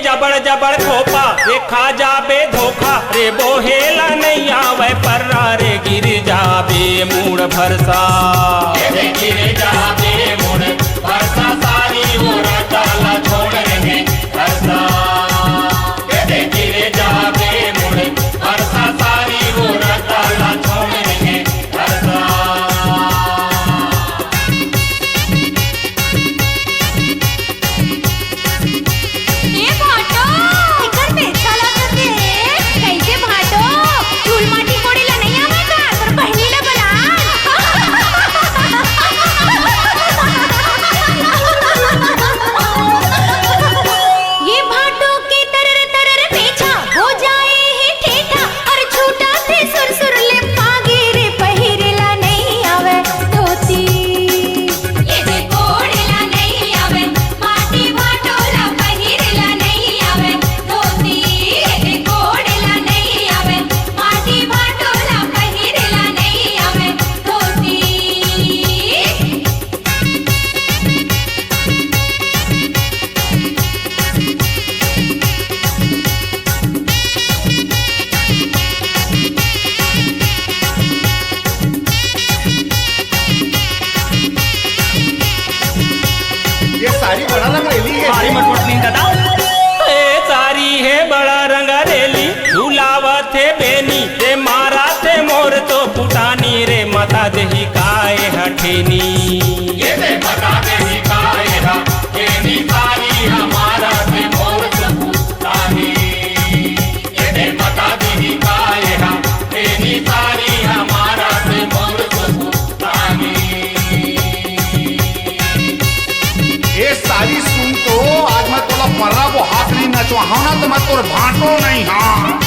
जबड़ जबड़ खोपा रे खा जाबे धोखा रे बोहेला नहीं आवे पर्रा रे गिर जाबे मूड भरसा रे गिर जाबे मूड भरसा सारी वो रटाला छोड़ रे भरसा रे गिर जाबे मूड भरसा सारी वो रटाला छोड़ रे भरसा। साड़ी बड़ा रंगरेली है। साड़ी मटमट नहीं दादा ए साड़ी है बड़ा रंगरेली झूलावत है बेनी रे मारा थे मोर तो पुटानी रे मता देही काए हठेनी ये रे मता देही काए हठेनी साड़ी हमारा थे मोर तो पुटानी ये रे मता देही काए हठेनी साड़ी हमारा थे मोर तो पुटानी। ये सारी सुन तो आज मैं तोला पर्रा को हाथ नहीं नचवाऊं ना तो मैं तोर भाटो नहीं। हाँ